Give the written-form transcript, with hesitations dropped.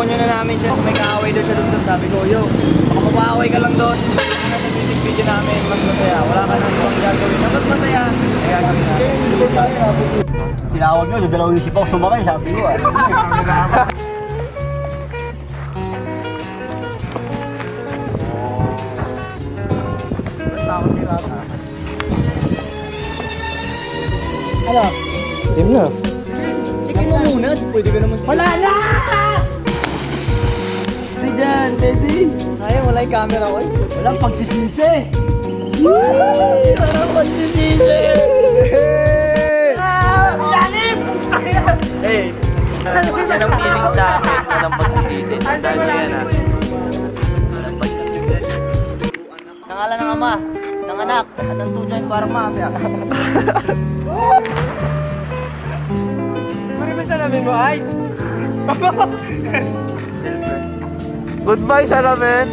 tinidemonyo na namin siya. May kaaway daw siya doon. Sabi ko, yo, baka mapaaway ka lang doon. Nag-music video namin, mas masaya. Wala ka nang ibang gagawin na mas masaya. Ay gagawin namin. Tinawag nyo, dalawang isip ako sumakay, sabi ko ah. Ano? Team na. Chicken mo muna. Pwede ka naman. Wala na! Ready dyan, ready. Sayang, wala yung camera ko. Walang pagsisisi. Walang pagsisisi! Hey, yan ang feeling sa akin. Walang pagsisisi. Tandaan nyo yan ah. Walang pagsisisi. Sa ngalan ng Ama, ng Anak, at ng Tudyay parang mafia. Mariman salamin mo, ay! Goodbye, salamin.